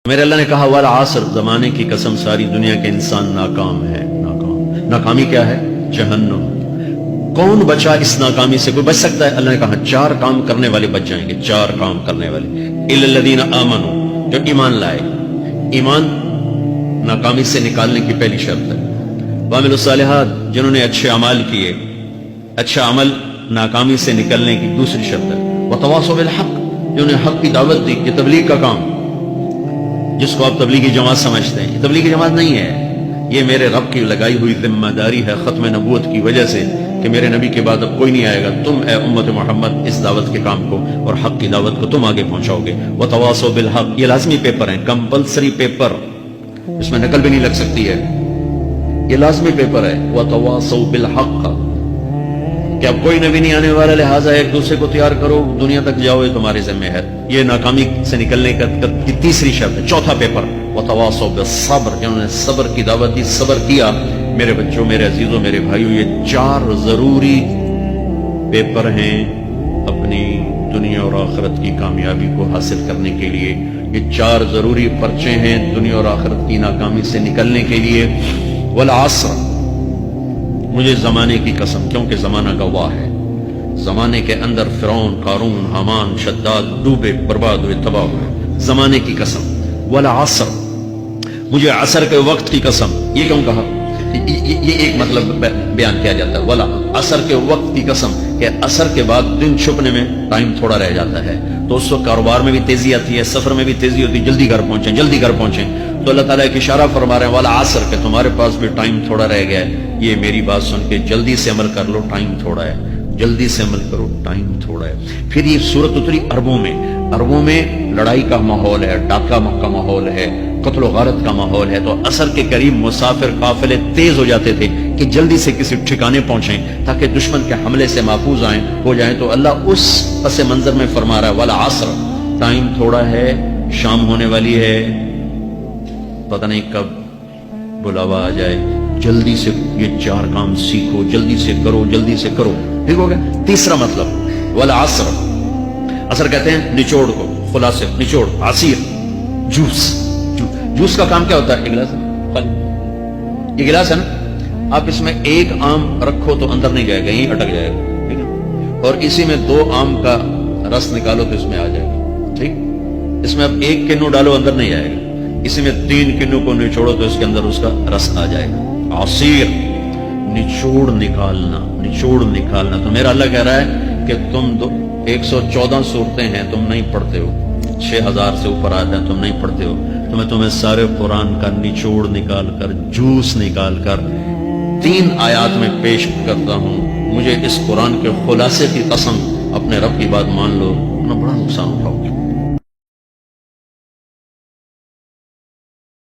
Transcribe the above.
میرے اللہ نے کہا والعصر، زمانے کی قسم ساری دنیا کے انسان ناکام ہے۔ ناکامی کیا ہے؟ جہنم۔ کون بچا اس ناکامی سے؟ کوئی بچ سکتا ہے؟ اللہ نے کہا 4 کام کرنے والے بچ جائیں گے، 4 کام کرنے والے۔ الا الذین آمنوا، جو ایمان لائے۔ ایمان ناکامی سے نکالنے کی پہلی شرط ہے۔ وعملوا الصالحات، جنہوں نے اچھے اعمال کیے۔ اچھا عمل ناکامی سے نکلنے کی دوسری شرط ہے۔ وتواصوا بالحق، جنہوں نے حق کی دعوت دی۔ یہ تبلیغ کا کام، جس کو آپ تبلیغی جماعت سمجھتے ہیں، یہ تبلیغی جماعت نہیں ہے، یہ میرے رب کی لگائی ہوئی ذمہ داری ہے ختم نبوت کی وجہ سے کہ میرے نبی کے بعد اب کوئی نہیں آئے گا۔ تم اے امت محمد اس دعوت کے کام کو اور حق کی دعوت کو تم آگے پہنچاؤ گے۔ وتواصوا بالحق، یہ لازمی پیپر ہیں، کمپلسری پیپر، اس میں نقل بھی نہیں لگ سکتی ہے، یہ لازمی پیپر ہے۔ وتواصوا بالحق، کہ اب کوئی نبی نہیں آنے والا، لہٰذا ایک دوسرے کو تیار کرو، دنیا تک جاؤ، یہ تمہارے ذمہ ہے۔ یہ ناکامی سے نکلنے کی تیسری شرط ہے۔ چوتھا پیپر وتواصوا بالصبر، جنہوں نے صبر کی دعوت دی، صبر کیا۔ میرے بچوں، میرے عزیزوں، میرے بھائیوں، یہ 4 ضروری پیپر ہیں اپنی دنیا اور آخرت کی کامیابی کو حاصل کرنے کے لیے۔ یہ 4 ضروری پرچے ہیں دنیا اور آخرت کی ناکامی سے نکلنے کے لیے۔ والعصر، مجھے زمانے کی قسم، کیونکہ زمانہ گواہ ہے۔ زمانے کے اندر فرعون، قارون، حامان، شداد ڈوبے، برباد ہوئے، تباہ ہوئے۔ زمانے کی قسم۔ والعصر، مجھے عصر کے وقت کی قسم۔ یہ کیوں کہا؟ یہ ایک مطلب بیان کیا جاتا ہے، والا عصر کے وقت کی قسم، کہ عصر کے بعد دن چھپنے میں ٹائم تھوڑا رہ جاتا ہے، تو اس وقت کاروبار میں بھی تیزی آتی ہے، سفر میں بھی تیزی ہوتی ہے، جلدی گھر پہنچیں، جلدی گھر پہنچیں۔ تو اللہ تعالیٰ ایک اشارہ فرما رہے ہیں والا عصر، کہ تمہارے پاس بھی ٹائم تھوڑا رہ گیا ہے، یہ میری بات سن کے جلدی سے عمل کر لو، ٹائم تھوڑا ہے، جلدی سے عمل کرو، ٹائم تھوڑا ہے۔ پھر یہ سورت اتری عربوں میں، عربوں میں لڑائی کا ماحول ہے، ڈاکہ کا ماحول ہے، قتل و غارت کا ماحول ہے، تو عصر کے قریب مسافر قافلے تیز ہو جاتے تھے کہ جلدی سے کسی ٹھکانے پہنچیں تاکہ دشمن کے حملے سے محفوظ ہو جائیں۔ تو اللہ اس پس منظر میں فرما رہا ہے والعصر، ٹائم تھوڑا ہے، شام ہونے والی ہے، پتہ نہیں کب بلاوا آ جائے، جلدی سے یہ 4 کام سیکھو، جلدی سے کرو، جلدی سے کرو۔ ٹھیک ہو گیا؟ تیسرا مطلب والعصر، عصر کہتے ہیں نچوڑ کو، خلاصے، نچوڑ، عصیر، جوس کا کام کیا ہوتا ہے؟ ایک گلاس ہے، یہ گلاس ہے نا، آپ اس میں 1 آم رکھو تو اندر نہیں جائے گا، یہیں اٹک جائے گا، ٹھیک ہے؟ اور اسی میں 2 آم کا رس نکالو تو اس میں آ جائے گا، ٹھیک؟ اس میں اب 1 کنو ڈالو، اندر نہیں آئے گا، اسی میں 3 کنو کو نچوڑو تو اس کے اندر اس کا رس آ جائے گا۔ عصیر، نچوڑ نکالنا، نچوڑ نکالنا۔ تو میرا اللہ کہہ رہا ہے کہ تم 114 صورتیں ہیں، تم نہیں پڑھتے ہو، 6000 سے اوپر آتے ہیں، تم نہیں پڑھتے ہو، تو میں تمہیں سارے قرآن کا نچوڑ نکال کر، جوس نکال کر 3 آیات میں پیش کرتا ہوں۔ مجھے اس قرآن کے خلاصے کی قسم، اپنے رب کی بات مان لو، ورنہ بڑا نقصان اٹھاؤ گے۔